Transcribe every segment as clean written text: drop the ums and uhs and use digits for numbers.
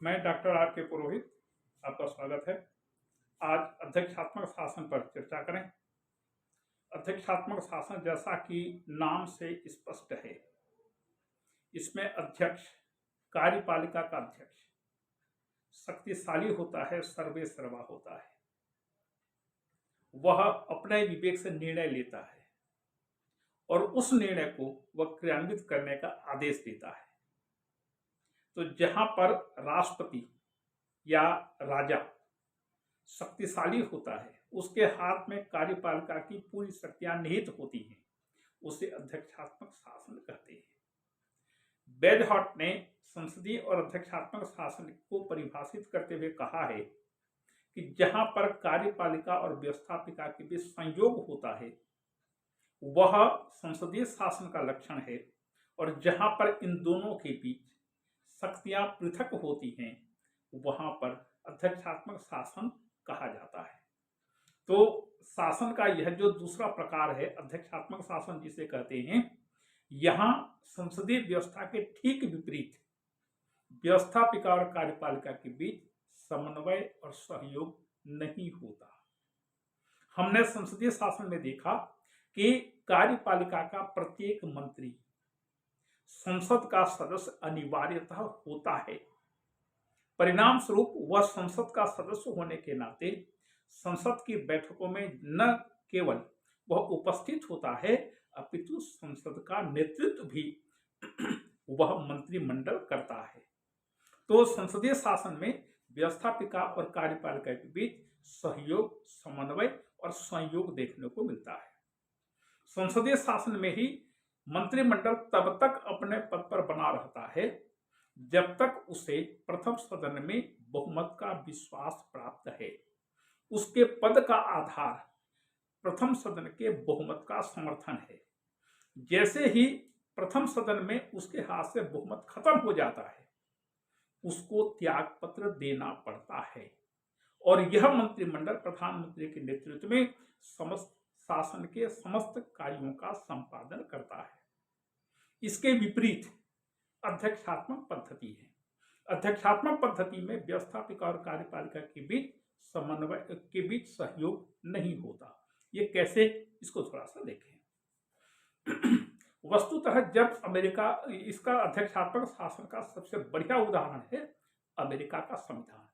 मैं doctor R के पुरोहित, आपका स्वागत है। आज अध्यक्षात्मक शासन पर चर्चा करें। अध्यक्षात्मक शासन जैसा कि नाम से स्पष्ट है, इसमें अध्यक्ष कार्यपालिका का अध्यक्ष शक्तिशाली होता है, सर्वे सर्वा होता है। वह अपने विवेक से निर्णय लेता है और उस निर्णय को वह क्रियान्वित करने का आदेश देता है। तो जहां पर राष्ट्रपति या राजा शक्तिशाली होता है, उसके हाथ में कार्यपालिका की पूरी शक्तियां निहित होती हैं, उसे अध्यक्षात्मक शासन कहते हैं। बेडहॉट ने संसदीय और अध्यक्षात्मक शासन को परिभाषित करते हुए कहा है कि जहां पर कार्यपालिका और व्यवस्थापिका के बीच संयोग होता है, वह संसदीय शासन का लक्षण है, और जहां पर इन दोनों के बीच शक्तियां पृथक होती हैं, वहां पर अध्यक्षात्मक शासन कहा जाता है। तो शासन का यह जो दूसरा प्रकार है, अध्यक्षात्मक शासन जिसे कहते हैं, यहां संसदीय व्यवस्था के ठीक विपरीत व्यवस्थापिका और कार्यपालिका के बीच समन्वय और सहयोग नहीं होता। हमने संसदीय शासन में देखा कि कार्यपालिका का प्रत्येक मंत्री संसद का सदस्य अनिवार्यतः होता है। परिणाम स्वरूप वह संसद का सदस्य होने के नाते संसद की बैठकों में न केवल वह उपस्थित होता है, अपितु संसद का नेतृत्व भी वह मंत्रिमंडल करता है। तो संसदीय शासन में व्यवस्थापिका और कार्यपालिका के बीच सहयोग, समन्वय और संयोग देखने को मिलता है। संसदीय शासन में ही मंत्रिमंडल तब तक अपने पद पर बना रहता है जब तक उसे प्रथम सदन में बहुमत का विश्वास प्राप्त है। उसके पद का आधार प्रथम सदन के बहुमत का समर्थन है। जैसे ही प्रथम सदन में उसके हाथ से बहुमत खत्म हो जाता है, उसको त्याग पत्र देना पड़ता है, और यह मंत्रिमंडल प्रधानमंत्री के नेतृत्व में समस्त शासन के समस्त कार्यों का संपादन करता है। इसके विपरीत अध्यक्षात्मक पद्धति है। अध्यक्षात्मक पद्धति में व्यवस्थापिका और कार्यपालिका के बीच समन्वय के बीच सहयोग नहीं होता। ये कैसे, इसको थोड़ा सा देखें। वस्तुतः जब अमेरिका, इसका अध्यक्षात्मक शासन का सबसे बढ़िया उदाहरण है अमेरिका का संविधान,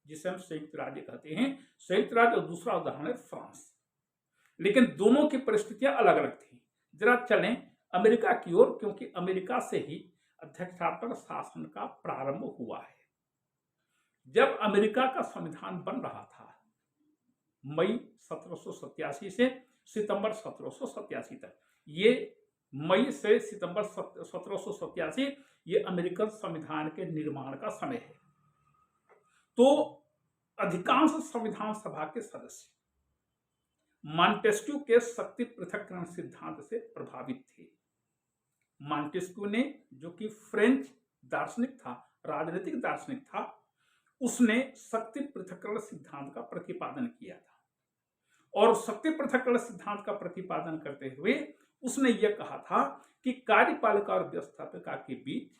जिसे हम संयुक्त राज्य कहते हैं। संयुक्त राज्य, और दूसरा उदाहरण है फ्रांस। लेकिन दोनों की परिस्थितियां अलग अलग थी। जरा चलें अमेरिका की ओर, क्योंकि अमेरिका से ही अध्यक्षात्मक शासन का प्रारंभ हुआ है। जब अमेरिका का संविधान बन रहा था, मई 1787 से सितंबर 1787 तक, ये मई से सितंबर 1787 ये अमेरिकन संविधान के निर्माण का समय है। तो अधिकांश संविधान सभा के सदस्य मॉन्टेस्क्यू के शक्ति पृथक्करण सिद्धांत से प्रभावित थे। मॉन्टेस्क्यू ने, जो कि फ्रेंच दार्शनिक था, राजनीतिक दार्शनिक था, उसने शक्ति पृथक्करण सिद्धांत का प्रतिपादन किया था। और शक्ति पृथक्करण सिद्धांत का प्रतिपादन करते हुए उसने यह कहा था कि कार्यपालिका और व्यवस्थापिका के बीच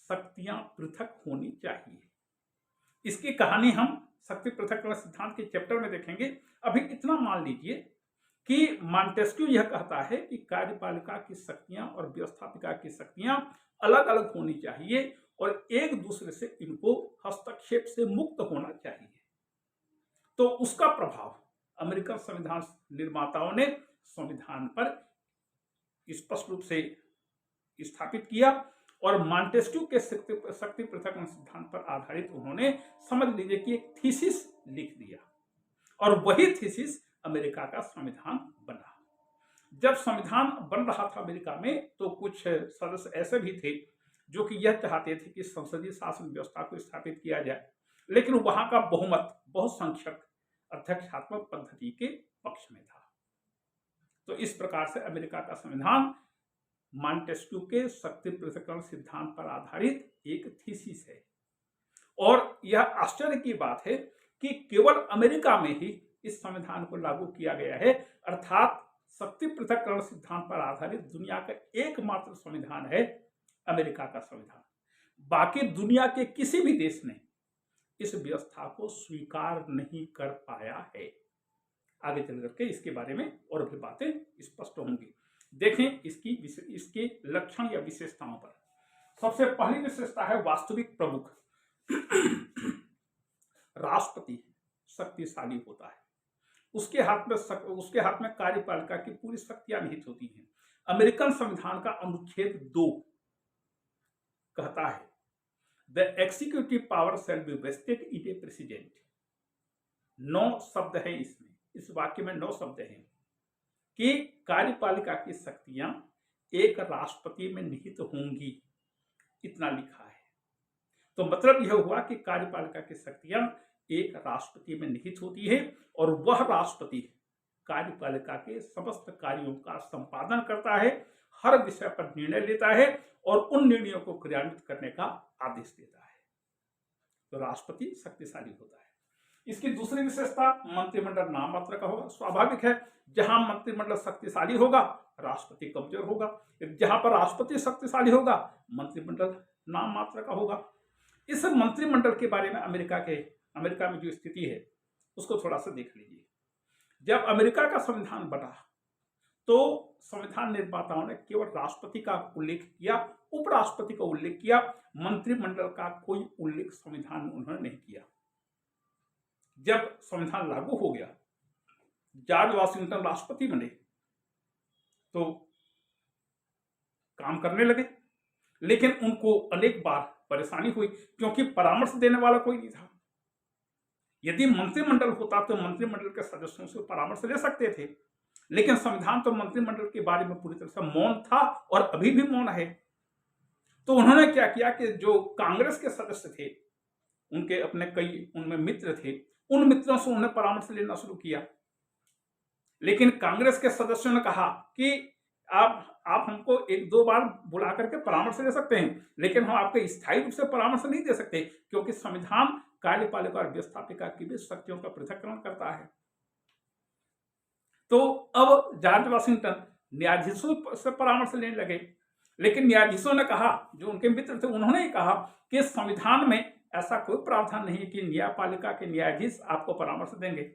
शक्तियां पृथक होनी चाहिए। इसकी कहानी हम शक्ति पृथक्करण सिद्धांत के चैप्टर में देखेंगे। अभी इतना मान लीजिए कि मॉन्टेस्क्यू यह कहता है कि कार्यपालिका की शक्तियां और व्यवस्थापिका की शक्तियां अलग अलग होनी चाहिए और एक दूसरे से इनको हस्तक्षेप से मुक्त होना चाहिए। तो उसका प्रभाव अमेरिकन संविधान निर्माताओं ने संविधान पर स्पष्ट रूप से स्थापित किया, और मॉन्टेस्क्यू के शक्ति पृथक्करण सिद्धांत पर आधारित उन्होंने, समझ लीजिए कि एक थीसिस लिख दिया, और वही थीसिस अमेरिका का संविधान बना। जब संविधान बन रहा था अमेरिका में, तो कुछ सदस्य ऐसे भी थे जो कि यह चाहते थे कि संसदीय शासन व्यवस्था को स्थापित किया जाए, लेकिन वहां का बहुमत बहुसंख्यक अध्यक्षात्मक पद्धति के पक्ष में था। तो इस प्रकार से अमेरिका का संविधान मॉन्टेस्क्यू के शक्ति पृथक्करण सिद्धांत पर आधारित एक थीसिस है। और यह आश्चर्य की बात है कि केवल अमेरिका में ही इस संविधान को लागू किया गया है, अर्थात शक्ति पृथक्करण सिद्धांत पर आधारित दुनिया का एकमात्र संविधान है अमेरिका का संविधान। बाकी दुनिया के किसी भी देश ने इस व्यवस्था को स्वीकार नहीं कर पाया है। आगे चल करके इसके बारे में और भी बातें स्पष्ट होंगी। देखें इसके लक्षण या विशेषताओं पर। सबसे पहली विशेषता है वास्तविक प्रमुख। राष्ट्रपति शक्तिशाली होता है, उसके हाथ में कार्यपालिका की पूरी शक्तियां निहित होती हैं। अमेरिकन संविधान का अनुच्छेद 2 कहता है the executive power shall be vested in a president. 9 शब्द है इसमें, इस वाक्य में 9 शब्द हैं कि कार्यपालिका की शक्तियां एक राष्ट्रपति में निहित होंगी, इतना लिखा है। तो मतलब यह हुआ कि कार्यपालिका की शक्तियां एक राष्ट्रपति में निहित होती है और वह राष्ट्रपति कार्यपालिका के समस्त कार्यों का संपादन करता है, हर विषय पर निर्णय लेता है और उन निर्णयों को क्रियान्वित करने का आदेश देता है। तो राष्ट्रपति शक्तिशाली होता है। इसकी दूसरी विशेषता, मंत्रिमंडल नाम मात्र का होगा। स्वाभाविक है, जहां मंत्रिमंडल शक्तिशाली होगा राष्ट्रपति कमजोर होगा, जहां पर राष्ट्रपति शक्तिशाली होगा मंत्रिमंडल नाम मात्र का होगा। इस मंत्रिमंडल के बारे में अमेरिका में जो स्थिति है उसको थोड़ा सा देख लीजिए। जब अमेरिका का संविधान बना तो संविधान निर्माताओं ने केवल राष्ट्रपति का उल्लेख किया, उपराष्ट्रपति का उल्लेख किया, मंत्रिमंडल का कोई उल्लेख संविधान में उन्होंने नहीं किया। जब संविधान लागू हो गया, जॉर्ज वाशिंगटन राष्ट्रपति बने तो काम करने लगे, लेकिन उनको अनेक बार परेशानी हुई क्योंकि परामर्श देने वाला कोई नहीं था। यदि मंत्रिमंडल होता तो मंत्रिमंडल के सदस्यों से परामर्श ले सकते थे, लेकिन संविधान तो मंत्रिमंडल के बारे में पूरी तरह से मौन था और अभी भी मौन है। तो उन्होंने क्या किया कि जो कांग्रेस के सदस्य थे, उनके अपने कई उनमें मित्र थे, उन मित्रों से उन्होंने परामर्श लेना शुरू किया। लेकिन कांग्रेस के सदस्यों ने कहा कि आप हमको 1-2 बार बुला करके परामर्श दे सकते हैं, लेकिन हम आपको स्थायी रूप से परामर्श नहीं दे सकते, क्योंकि संविधान कार्यपालिका और व्यवस्थापिका की भी शक्तियों का पृथक्करण करता है। तो अब जॉर्ज वाशिंगटन न्यायाधीशों से परामर्श लेने लगे, लेकिन न्यायाधीशों ने कहा, जो उनके मित्र थे उन्होंने ही कहा कि संविधान में ऐसा कोई प्रावधान नहीं है कि न्यायपालिका के न्यायाधीश आपको परामर्श देंगे।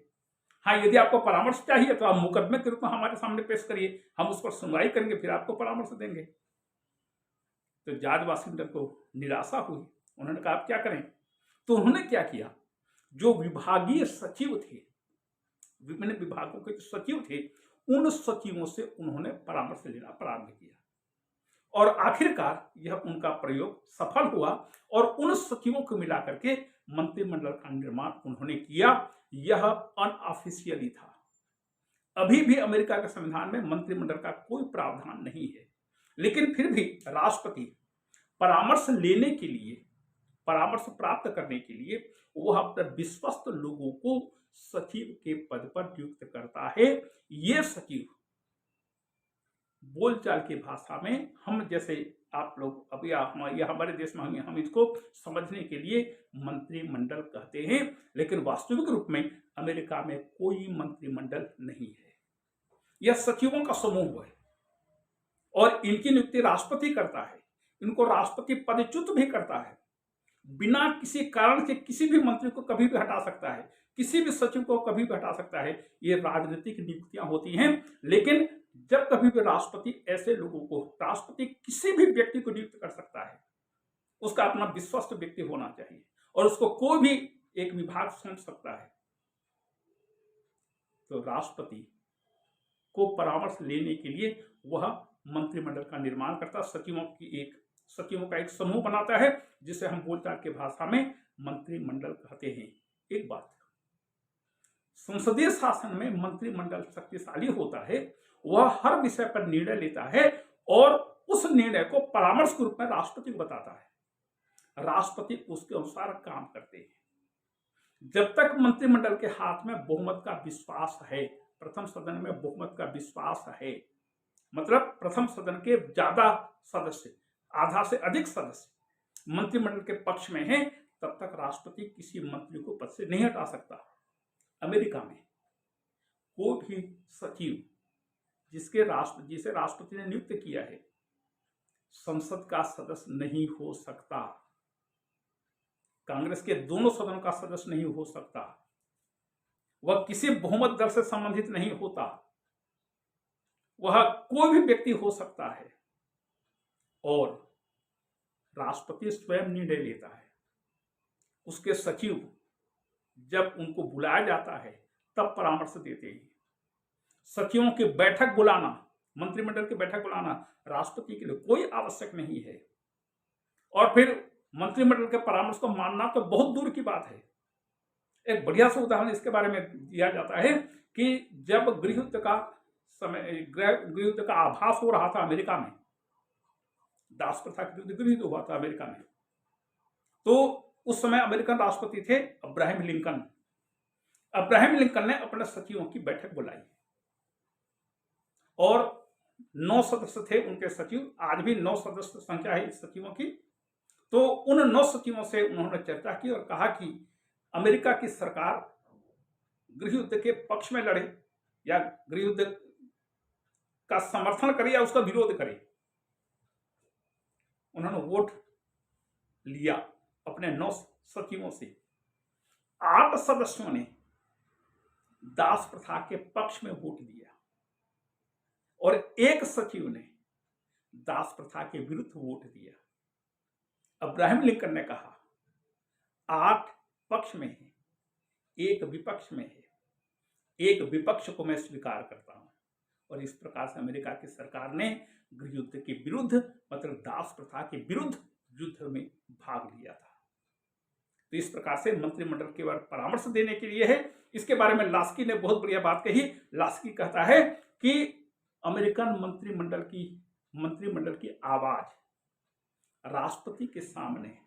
हाँ, यदि आपको परामर्श चाहिए तो आप मुकदमे के रूप में हमारे सामने पेश करिए, हम उस पर सुनवाई करेंगे, फिर आपको परामर्श देंगे। तो जॉर्ज वाशिंगटन को निराशा हुई, उन्होंने कहा आप क्या करें। तो उन्होंने क्या किया, जो विभागीय सचिव थे, विभिन्न विभागों के सचिव थे, उन सचिवों से उन्होंने परामर्श लेना प्रारंभ किया और आखिरकार यह उनका प्रयोग सफल हुआ और उन सचिवों को मिलाकर के मंत्रिमंडल का निर्माण उन्होंने किया। यह अनऑफिशियली था। अभी भी अमेरिका के संविधान में मंत्रिमंडल का कोई प्रावधान नहीं है, लेकिन फिर भी राष्ट्रपति परामर्श लेने के लिए, परामर्श प्राप्त करने के लिए वह अपने विश्वस्त लोगों को सचिव के पद पर नियुक्त करता है। ये सचिव बोलचाल की भाषा में हम जैसे आप लोग अभी हमारे देश में हम इसको समझने के लिए मंत्रिमंडल कहते हैं, लेकिन वास्तविक रूप में अमेरिका में कोई मंत्रिमंडल नहीं है। यह सचिवों का समूह है और इनकी नियुक्ति राष्ट्रपति करता है। इनको राष्ट्रपति पदच्युत भी करता है, बिना किसी कारण से किसी भी मंत्री को कभी भी हटा सकता है, किसी भी सचिव को कभी भी हटा सकता है। ये राजनीतिक नियुक्तियां होती हैं, लेकिन जब कभी भी राष्ट्रपति ऐसे लोगों को, राष्ट्रपति किसी भी व्यक्ति को नियुक्त कर सकता है, उसका अपना विश्वस्त व्यक्ति होना चाहिए और उसको कोई भी एक विभाग सौंप सकता है। तो राष्ट्रपति को परामर्श लेने के लिए वह मंत्रिमंडल का निर्माण करता, सचिवों का एक समूह बनाता है, जिसे हम बोलचाल की भाषा में मंत्रिमंडल कहते हैं। एक बात, संसदीय शासन में मंत्रिमंडल शक्तिशाली होता है, वह हर विषय पर निर्णय लेता है और उस निर्णय को परामर्श के रूप में राष्ट्रपति को बताता है। राष्ट्रपति उसके अनुसार काम करते हैं। जब तक मंत्रिमंडल के हाथ में बहुमत का विश्वास है, प्रथम सदन में बहुमत का विश्वास है, मतलब प्रथम सदन के ज्यादा सदस्य, आधा से अधिक सदस्य मंत्रिमंडल के पक्ष में हैं, तब तक राष्ट्रपति किसी मंत्री को पद से नहीं हटा सकता। अमेरिका में कोई भी सचिव जिसे राष्ट्रपति ने नियुक्त किया है, संसद का सदस्य नहीं हो सकता। कांग्रेस के दोनों सदनों का सदस्य नहीं हो सकता, वह किसी बहुमत दल से संबंधित नहीं होता, वह कोई भी व्यक्ति हो सकता है और राष्ट्रपति स्वयं निर्णय लेता है। उसके सचिव जब उनको बुलाया जाता है तब परामर्श देते हैं। सचिवों की बैठक बुलाना, मंत्रिमंडल की बैठक बुलाना राष्ट्रपति के लिए कोई आवश्यक नहीं है। और फिर मंत्रिमंडल के परामर्श को मानना तो बहुत दूर की बात है। एक बढ़िया सा उदाहरण इसके बारे में दिया जाता है कि जब गृहयुद्ध का आभास हो रहा था अमेरिका में, दास प्रथा के विरुद्ध गृहयुद्ध हुआ था अमेरिका में, तो उस समय अमेरिकन राष्ट्रपति थे अब्राहम लिंकन। अब्राहम लिंकन ने अपने सचिवों की बैठक बुलाई और 9 सदस्य थे उनके सचिव। आज भी 9 सदस्य संख्या है इस सचिवों की। तो उन 9 सचिवों से उन्होंने चर्चा की और कहा कि अमेरिका की सरकार गृहयुद्ध के पक्ष में लड़े या गृहयुद्ध का समर्थन करे या उसका विरोध करे। उन्होंने वोट लिया अपने 9 सचिवों से। 8 सदस्यों ने दास प्रथा के पक्ष में वोट दिया और एक सचिव ने दास प्रथा के विरुद्ध वोट दिया। अब्राहम लिंकन ने कहा 8 पक्ष में है, 1 विपक्ष में है, 1 विपक्ष को मैं स्वीकार करता हूं। और इस प्रकार से अमेरिका की सरकार ने गृहयुद्ध के विरुद्ध, मतलब दास प्रथा के विरुद्ध युद्ध में भाग लिया था। तो इस प्रकार से मंत्रिमंडल के बारे परामर्श देने के लिए है। इसके बारे में लास्की ने बहुत बढ़िया बात कही। लास्की कहता है कि अमेरिकन मंत्रिमंडल की आवाज राष्ट्रपति के सामने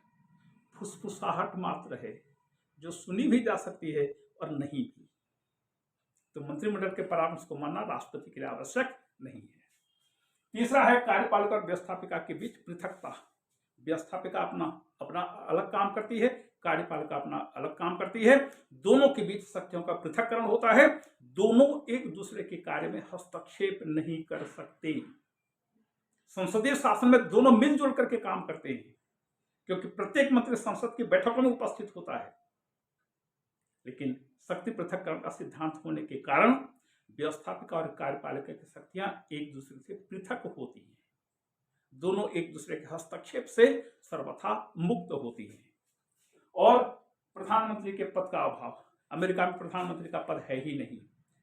फुसफुसाहट मात्र है, जो सुनी भी जा सकती है और नहीं भी। तो मंत्रिमंडल के परामर्श को मानना राष्ट्रपति के लिए आवश्यक नहीं है। तीसरा है कार्यपालिका और व्यवस्थापिका के बीच पृथकता। व्यवस्थापिका अपना अलग काम करती है, कार्यपालिका अपना अलग काम करती है। दोनों के बीच शक्तियों का पृथक्करण होता है। दोनों एक दूसरे के कार्य में हस्तक्षेप नहीं कर सकते। संसदीय शासन में दोनों मिलजुल करके काम करते हैं, क्योंकि प्रत्येक मंत्री संसद की बैठकों में उपस्थित होता है। लेकिन शक्ति पृथक्करण का सिद्धांत होने के कारण व्यवस्थापिका और कार्यपालिका की शक्तियां एक दूसरे से पृथक होती हैं। दोनों एक दूसरे के हस्तक्षेप से सर्वथा मुक्त होती हैं। और प्रधानमंत्री के पद का अभाव, अमेरिका में प्रधानमंत्री का पद है ही नहीं,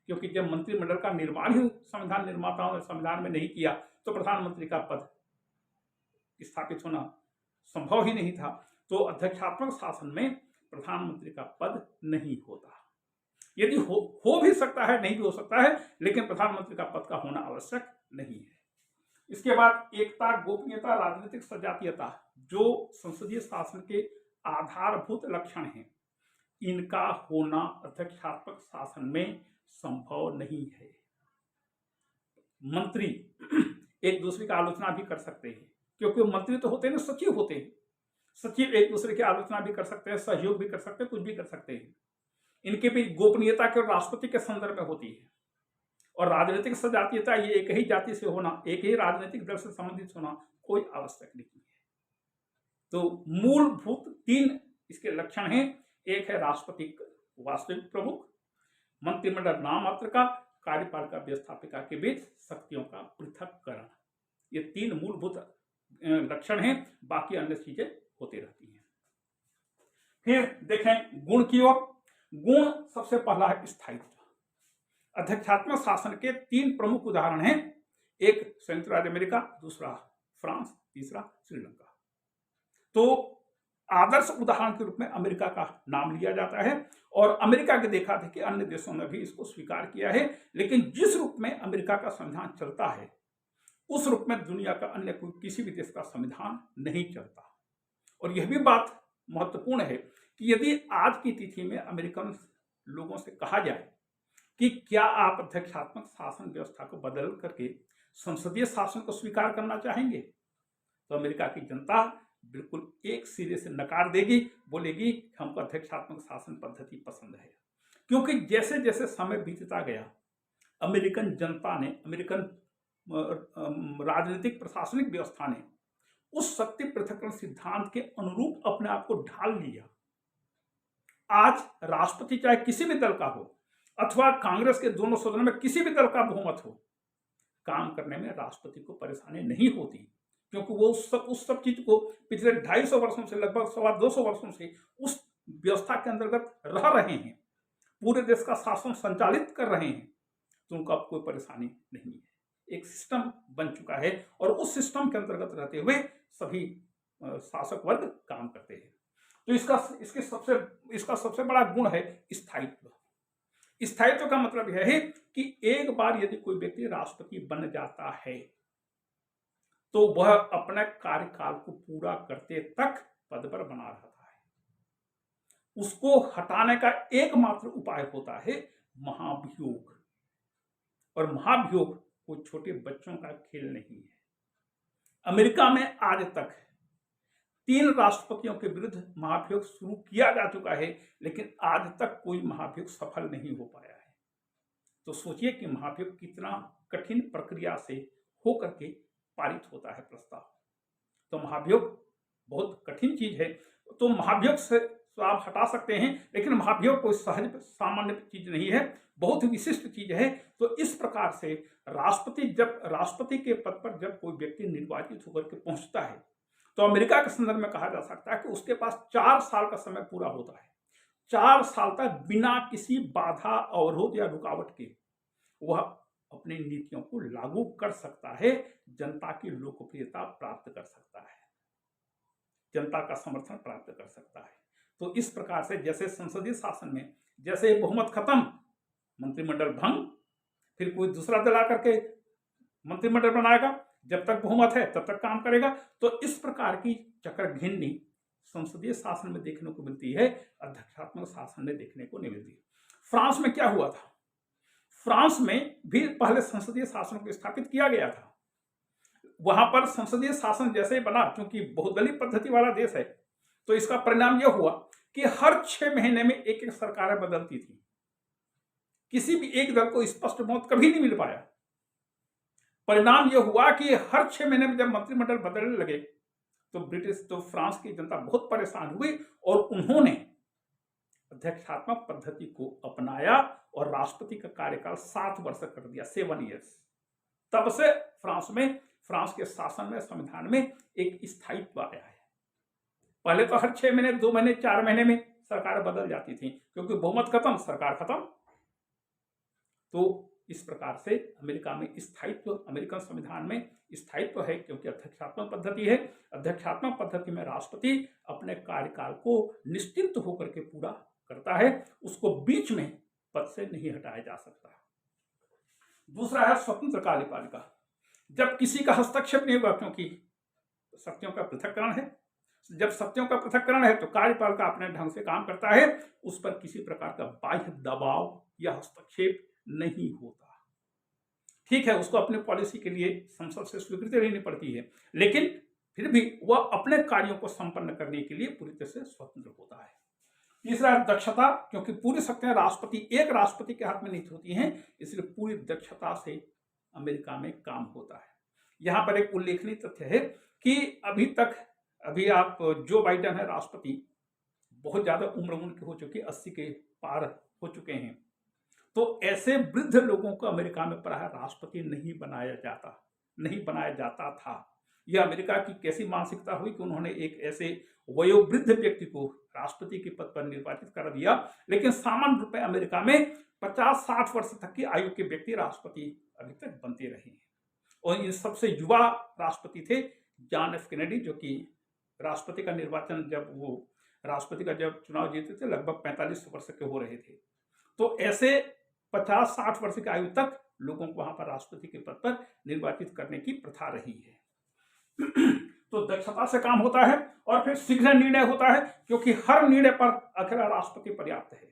क्योंकि जब मंत्रिमंडल का निर्माण ही संविधान निर्माताओं ने संविधान में नहीं किया तो प्रधानमंत्री का पद स्थापित होना संभव ही नहीं था। तो अध्यक्षात्मक शासन में प्रधानमंत्री का पद नहीं होता। यदि हो भी सकता है, नहीं भी हो सकता है, लेकिन प्रधानमंत्री का पद का होना आवश्यक नहीं है। इसके बाद एकता, गोपनीयता, राजनीतिक सजातीयता, जो संसदीय शासन के आधारभूत लक्षण हैं, इनका होना अध्यक्षात्मक शासन में संभव नहीं है। मंत्री एक दूसरे की आलोचना भी कर सकते हैं, क्योंकि मंत्री तो होते हैं ना, सचिव होते हैं। सचिव एक दूसरे की आलोचना भी कर सकते हैं, सहयोग भी कर सकते हैं, कुछ भी कर सकते हैं। इनके भी गोपनीयता के राष्ट्रपति के संदर्भ में होती है। और राजनीतिक सजातीयता, ये एक ही जाति से होना, एक ही राजनीतिक दल से संबंधित होना कोई आवश्यक नहीं है। तो मूलभूत 3 इसके लक्षण हैं। एक है राष्ट्रपति वास्तविक प्रमुख, मंत्रिमंडल नाममात्र का, कार्यपालिका व्यवस्थापिका के बीच शक्तियों का पृथक्करण। ये 3 मूलभूत लक्षण हैं, बाकी अन्य चीजें होती रहती हैं। फिर देखें गुण की ओर। गुण सबसे पहला है स्थायित्व। अध्यक्षात्मक शासन के 3 प्रमुख उदाहरण हैं। एक संयुक्त राज्य अमेरिका, दूसरा फ्रांस, तीसरा श्रीलंका। तो आदर्श उदाहरण के रूप में अमेरिका का नाम लिया जाता है और अमेरिका के देखा था कि अन्य देशों ने भी इसको स्वीकार किया है। लेकिन जिस रूप में अमेरिका का संविधान चलता है, उस रूप में दुनिया का अन्य किसी भी देश का संविधान नहीं चलता। और यह भी बात महत्वपूर्ण है कि यदि आज की तिथि में अमेरिकन लोगों से कहा जाए कि क्या आप अध्यक्षात्मक शासन व्यवस्था को बदल करके संसदीय शासन को स्वीकार करना चाहेंगे, तो अमेरिका की जनता बिल्कुल एक सिरे से नकार देगी, बोलेगी हमको अध्यक्षात्मक शासन पद्धति पसंद है। क्योंकि जैसे जैसे समय बीतता गया, अमेरिकन जनता ने, अमेरिकन राजनीतिक प्रशासनिक व्यवस्था ने उस शक्ति पृथक्करण सिद्धांत के अनुरूप अपने आप को ढाल लिया आज राष्ट्रपति चाहे किसी भी दल का हो अथवा कांग्रेस के दोनों सदनों में किसी भी दल का बहुमत हो, काम करने में राष्ट्रपति को परेशानी नहीं होती, क्योंकि वो उस सब चीज को पिछले 250 वर्षों से, लगभग 225 वर्षों से उस व्यवस्था के अंतर्गत रह रहे हैं, पूरे देश का शासन संचालित कर रहे हैं, तो उनको अब कोई परेशानी नहीं है। एक सिस्टम बन चुका है और उस सिस्टम के अंतर्गत रहते हुए सभी शासक वर्ग काम करते हैं। तो इसका सबसे बड़ा गुण है स्थायित्व। स्थायित्व का मतलब यह है कि एक बार यदि कोई व्यक्ति राष्ट्रपति बन जाता है तो वह अपने कार्यकाल को पूरा करते तक पद पर बना रहता है। उसको हटाने का एकमात्र उपाय होता है महाभियोग, और महाभियोग कोई छोटे बच्चों का खेल नहीं है। अमेरिका में आज तक 3 राष्ट्रपतियों के विरुद्ध महाभियोग शुरू किया जा चुका है, लेकिन आज तक कोई महाभियोग सफल नहीं हो पाया है। तो सोचिए कि महाभियोग कितना कठिन प्रक्रिया से होकर के पारित होता है प्रस्ताव। तो महाभियोग बहुत कठिन चीज है। तो महाभियोग से तो आप हटा सकते हैं, लेकिन महाभियोग कोई सहज सामान्य चीज नहीं है, बहुत ही विशिष्ट चीज है। तो इस प्रकार से राष्ट्रपति के पद पर जब कोई व्यक्ति निर्वाचित होकर के पहुंचता है, तो अमेरिका के संदर्भ में कहा जा सकता है कि उसके पास 4 साल का समय पूरा होता है। 4 साल तक बिना किसी बाधा, अवरोध या रुकावट के वह अपनी नीतियों को लागू कर सकता है, जनता की लोकप्रियता प्राप्त कर सकता है, जनता का समर्थन प्राप्त कर सकता है। तो इस प्रकार से जैसे संसदीय शासन में जैसे बहुमत खत्म, मंत्रिमंडल भंग, फिर कोई दूसरा दल आकर के मंत्रिमंडल बनाएगा, जब तक बहुमत है तब तक काम करेगा। तो इस प्रकार की चक्रघिन्नी संसदीय शासन में देखने को मिलती है, अध्यक्षात्मक शासन में देखने को नहीं मिलती। फ्रांस में क्या हुआ था? फ्रांस में भी पहले संसदीय शासन को स्थापित किया गया था। वहां पर संसदीय शासन जैसे बना, क्योंकि बहुदलीय पद्धति वाला देश है, तो इसका परिणाम यह हुआ कि हर 6 महीने में एक सरकारें बदलती थी। किसी भी एक दल को स्पष्ट बहुमत कभी नहीं मिल पाया। परिणाम यह हुआ कि हर 6 महीने में जब मंत्रिमंडल बदलने लगे तो फ्रांस की जनता बहुत परेशान हुई और उन्होंने अध्यक्षात्मक पद्धति को अपनाया और राष्ट्रपति का कार्यकाल 7 वर्ष कर दिया, 7 ईयर्स। तब से फ्रांस के शासन में, संविधान में एक स्थायित्व आया है। पहले तो हर 6 महीने, 2 महीने, 4 महीने में सरकार बदल जाती थी, क्योंकि बहुमत खत्म, सरकार खत्म। तो इस प्रकार से अमेरिका में स्थायित्व, अमेरिकन संविधान में स्थायित्व है, क्योंकि अध्यक्षात्मक पद्धति है। अध्यक्षात्मक पद्धति में राष्ट्रपति अपने कार्यकाल को निश्चिंत होकर के पूरा करता है, उसको बीच में पद से नहीं हटाया जा सकता। दूसरा है स्वतंत्र कार्यपालिका। जब किसी का हस्तक्षेप नहीं होगा, क्योंकि शक्तियों का पृथक्करण है, जब शक्तियों का पृथक्करण है तो कार्यपालिका अपने ढंग से काम करता है, उस पर किसी प्रकार का बाह्य दबाव या हस्तक्षेप नहीं होता। ठीक है, उसको अपनी पॉलिसी के लिए संसद से स्वीकृति लेनी पड़ती है, लेकिन फिर भी वह अपने कार्यों को संपन्न करने के लिए पूरी तरह से स्वतंत्र होता है। तीसरा है दक्षता, क्योंकि पूरी शक्तियां एक राष्ट्रपति के हाथ में नहीं होती हैं, इसलिए पूरी दक्षता से अमेरिका में काम होता है। यहां पर एक उल्लेखनीय तथ्य है कि अभी आप जो बाइडेन है राष्ट्रपति, बहुत ज्यादा उम्र उनकी हो चुकी, 80 के पार हो चुके हैं। तो ऐसे वृद्ध लोगों को अमेरिका में प्रायः राष्ट्रपति नहीं बनाया जाता था। यह अमेरिका की कैसी मानसिकता हुई कि उन्होंने एक ऐसे वयोवृद्ध व्यक्ति को राष्ट्रपति के पद पर निर्वाचित कर दिया। लेकिन सामान्य रूप में अमेरिका में 50-60 वर्ष तक की आयु के व्यक्ति राष्ट्रपति अभी तक बनते रहे हैं। और इन सबसे युवा राष्ट्रपति थे जॉन एफ कैनेडी, जो कि राष्ट्रपति का निर्वाचन जब चुनाव जीते थे लगभग 45 वर्ष के हो रहे थे। तो ऐसे 50-60 वर्ष की आयु तक लोगों को वहां पर राष्ट्रपति के पद पर निर्वाचित करने की प्रथा रही है। तो दक्षता से काम होता है और फिर शीघ्र निर्णय होता है, क्योंकि हर निर्णय पर अकेला राष्ट्रपति पर्याप्त है।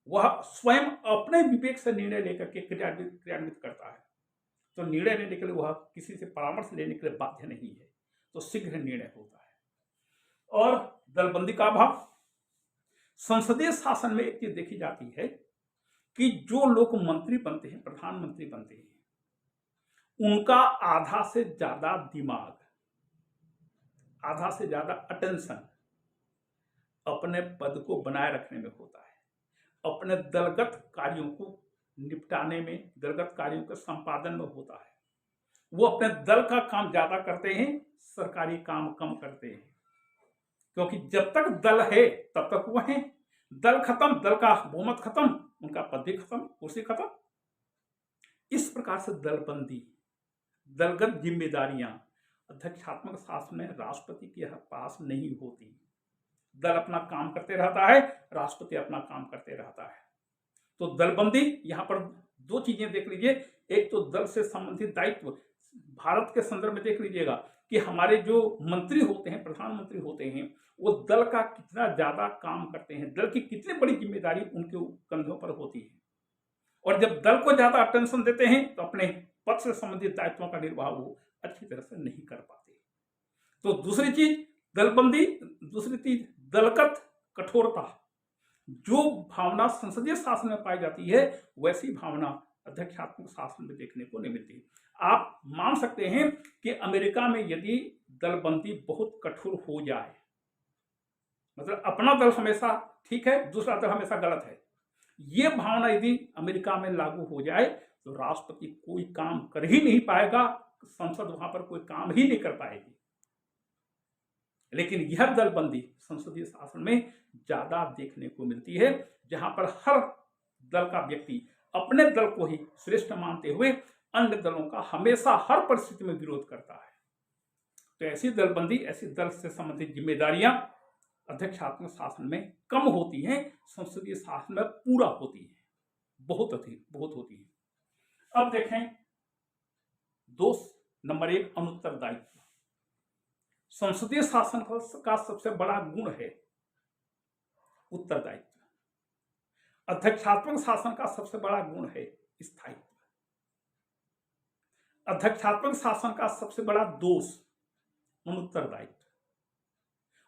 वह स्वयं अपने विवेक से निर्णय लेकर के क्रियान्वित करता है। तो निर्णय लेने के लिए वह किसी से परामर्श लेने के लिए बाध्य नहीं है, तो शीघ्र निर्णय होता है। और दलबंदी का अभाव। संसदीय शासन में एक चीज देखी जाती है कि जो लोग मंत्री बनते हैं, प्रधानमंत्री बनते हैं, उनका आधा से ज्यादा दिमाग, आधा से ज्यादा अटेंशन अपने पद को बनाए रखने में होता है, अपने दलगत कार्यों को निपटाने में, दलगत कार्यों के संपादन में होता है। वो अपने दल का काम ज्यादा करते हैं, सरकारी काम कम करते हैं, क्योंकि जब तक दल है तब तक वो हैं। दल खत्म, दल का बहुमत खत्म, उनका पद भी खत्म, कुर्सी खत्म। इस प्रकार से दलबंदी, दलगत जिम्मेदारियां अध्यक्षात्मक शासन में राष्ट्रपति के पास नहीं होती। दल अपना काम करते रहता है, राष्ट्रपति अपना काम करते रहता है। तो दलबंदी, यहां पर दो चीजें देख लीजिए। एक तो दल से संबंधित दायित्व, भारत के संदर्भ में देख लीजिएगा कि हमारे जो मंत्री होते हैं, प्रधानमंत्री होते हैं, वो दल का कितना ज्यादा काम करते हैं, दल की कितनी बड़ी जिम्मेदारी उनके कंधों पर होती है। और जब दल को ज्यादा अटेंशन देते हैं तो अपने पद से संबंधित दायित्वों का निर्वाह वो अच्छी तरह से नहीं कर पाते। तो दूसरी चीज दलबंदी, दूसरी चीज दलगत कठोरता। जो भावना संसदीय शासन में पाई जाती है वैसी भावना अध्यक्षात्मक शासन में देखने को नहीं मिलती। आप मान सकते हैं कि अमेरिका में यदि दलबंदी बहुत कठोर हो जाए, मतलब अपना दल हमेशा ठीक है, दूसरा दल हमेशा गलत है, ये भावना यदि अमेरिका में लागू हो जाए तो राष्ट्रपति कोई काम कर ही नहीं पाएगा, संसद वहां पर कोई काम ही नहीं कर पाएगी। लेकिन यह दलबंदी संसदीय शासन में ज्यादा देखने को मिलती है, जहां पर हर दल का व्यक्ति अपने दल को ही श्रेष्ठ मानते हुए अन्य दलों का हमेशा हर परिस्थिति में विरोध करता है। तो ऐसी दलबंदी, ऐसी दल से संबंधित जिम्मेदारियां अध्यक्षात्मक शासन में कम होती हैं, संसदीय शासन में पूरा होती है, बहुत अधिक, बहुत होती है। अब देखें दोष नंबर 1, अनुत्तरदायित्व। संसदीय शासन का सबसे बड़ा गुण है उत्तरदायित्व। अध्यक्षात्मक शासन का सबसे बड़ा गुण है स्थायित्व। अध्यक्षात्मक शासन का सबसे बड़ा दोष अनुत्तरदायित्व,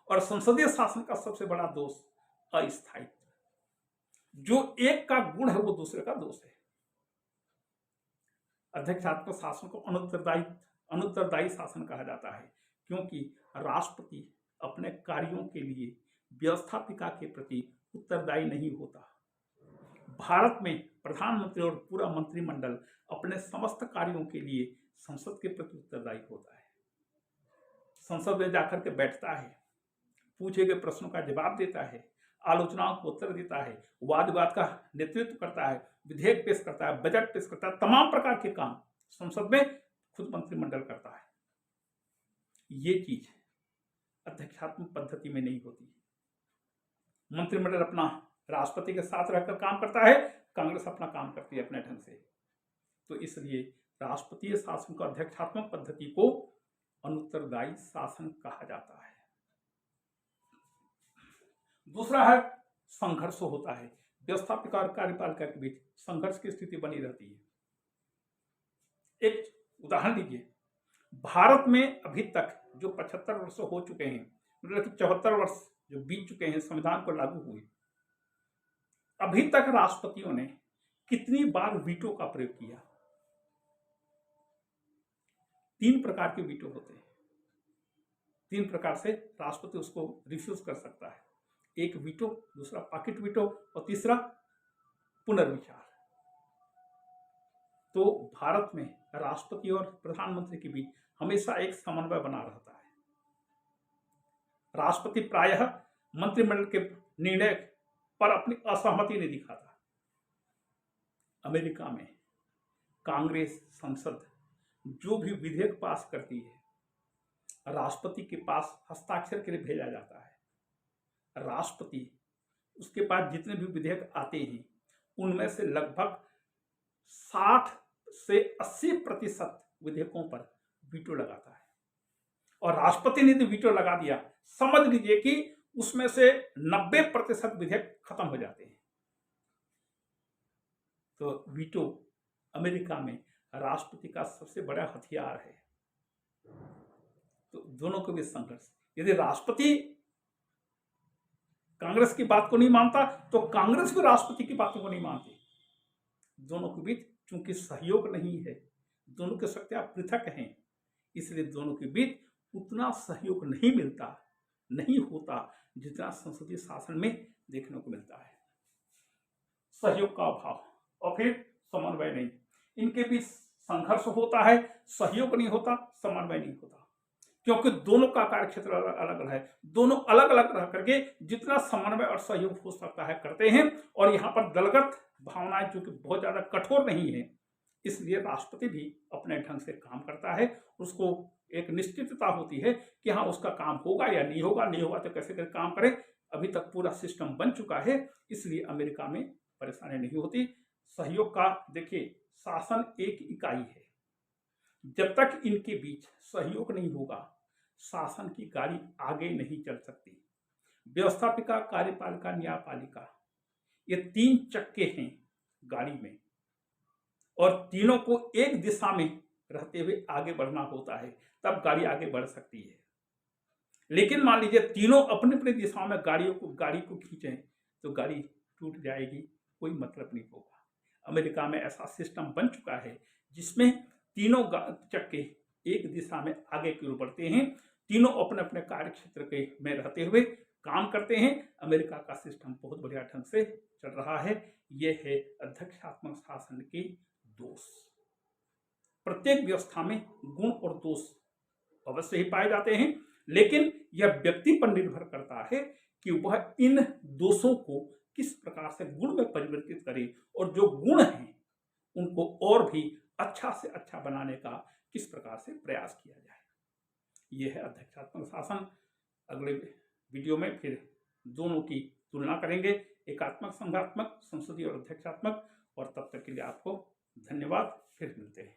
और संसदीय शासन का सबसे बड़ा दोष अस्थायित्व। जो एक का गुण है वो दूसरे का दोष है। अध्यक्षात्मक शासन को अनुत्तरदायी शासन कहा जाता है, क्योंकि राष्ट्रपति अपने कार्यों के लिए व्यवस्थापिका के प्रति उत्तरदायी नहीं होता। भारत में प्रधानमंत्री और पूरा मंत्रिमंडल अपने समस्त कार्यों के लिए संसद के प्रति उत्तरदायी होता है। संसद में जाकर के बैठता है, पूछे गए प्रश्नों का जवाब देता है, आलोचनाओं को उत्तर देता है, वाद विवाद का नेतृत्व करता है, विधेयक पेश करता है, बजट पेश करता है, तमाम प्रकार के काम संसद में खुद मंत्रिमंडल करता है। ये चीज अध्यक्षात्मक पद्धति में नहीं होती। मंत्रिमंडल अपना राष्ट्रपति के साथ रहकर काम करता है, कांग्रेस अपना काम करती है अपने ढंग से। तो इसलिए राष्ट्रपतीय शासन को, अध्यक्षात्मक पद्धति को अनुत्तरदायी शासन कहा जाता है। दूसरा है संघर्ष होता है, व्यवस्थापिका और कार्यपालिका के बीच संघर्ष की स्थिति बनी रहती है। एक उदाहरण लीजिए, भारत में अभी तक जो 75 वर्ष हो चुके हैं, मतलब कि 74 वर्ष जो बीत चुके हैं संविधान को लागू हुए, अभी तक राष्ट्रपतियों ने कितनी बार वीटो का प्रयोग किया? 3 प्रकार के वीटो होते हैं। 3 प्रकार से राष्ट्रपति उसको रिफ्यूज कर सकता है। एक वीटो, दूसरा पॉकेट वीटो और तीसरा पुनर्विचार। तो भारत में राष्ट्रपति और प्रधानमंत्री के बीच हमेशा एक समन्वय बना रहता है। राष्ट्रपति प्रायः मंत्रिमंडल के निर्णय पर अपनी असहमति नहीं दिखाता। अमेरिका में कांग्रेस संसद जो भी विधेयक पास करती है, राष्ट्रपति के पास हस्ताक्षर के लिए भेजा जाता है। राष्ट्रपति उसके पास जितने भी विधेयक आते हैं उनमें से लगभग 60 से 80% विधेयकों पर वीटो लगाता है। और राष्ट्रपति ने यदि वीटो लगा दिया, समझ लीजिए कि उसमें से 90% विधेयक खत्म हो जाते हैं। तो वीटो अमेरिका में राष्ट्रपति का सबसे बड़ा हथियार है। तो दोनों के बीच संघर्ष, यदि राष्ट्रपति कांग्रेस की बात को नहीं मानता तो कांग्रेस भी राष्ट्रपति की बातों को नहीं मानती। दोनों के बीच चूंकि सहयोग नहीं है, दोनों की शक्तियां पृथक हैं, इसलिए दोनों के बीच उतना सहयोग नहीं मिलता नहीं होता जितना संसदीय शासन में देखने को मिलता है। सहयोग का अभाव और फिर समन्वय नहीं, इनके बीच संघर्ष होता है, सहयोग नहीं होता, समन्वय नहीं होता, क्योंकि दोनों का कार्यक्षेत्र अलग अलग है। दोनों अलग अलग रह करके जितना समन्वय और सहयोग हो सकता है करते हैं। और यहाँ पर दलगत भावनाएं चूंकि बहुत ज्यादा कठोर नहीं है, इसलिए राष्ट्रपति भी अपने ढंग से काम करता है। उसको एक निश्चितता होती है कि हाँ उसका काम होगा या नहीं होगा, नहीं होगा तो कैसे कैसे काम करे। अभी तक पूरा सिस्टम बन चुका है, इसलिए अमेरिका में परेशानी नहीं होती। सहयोग का देखिए, शासन एक इकाई है, जब तक इनके बीच सहयोग नहीं होगा शासन की गाड़ी आगे नहीं चल सकती। व्यवस्थापिका, कार्यपालिका, न्यायपालिका, ये 3 चक्के हैं गाड़ी में, और तीनों को एक दिशा में रहते हुए आगे बढ़ना होता है, तब गाड़ी आगे बढ़ सकती है। लेकिन मान लीजिए तीनों अपनी अपनी दिशाओं में गाड़ी को खींचें तो गाड़ी टूट जाएगी, कोई मतलब नहीं होगा। अमेरिका में ऐसा सिस्टम बन चुका है जिसमें तीनों चक्के एक दिशा में आगे की ओर बढ़ते हैं, तीनों अपने अपने कार्य क्षेत्र के में रहते हुए काम करते हैं। अमेरिका का सिस्टम बहुत बढ़िया ढंग से चल रहा है। यह है अध्यक्षात्मक शासन के दोष। प्रत्येक व्यवस्था में गुण और दोष अवश्य ही पाए जाते हैं, लेकिन यह व्यक्ति पर निर्भर करता है कि वह इन दोषों को किस प्रकार से गुण में परिवर्तित करे, और जो गुण हैं उनको और भी अच्छा से अच्छा बनाने का किस प्रकार से प्रयास किया जाए। यह है अध्यक्षात्मक शासन। अगले वीडियो में फिर दोनों की तुलना करेंगे, एकात्मक, संघात्मक, संसदीय और अध्यक्षात्मक। और तब तक के लिए आपको धन्यवाद। फिर मिलते हैं।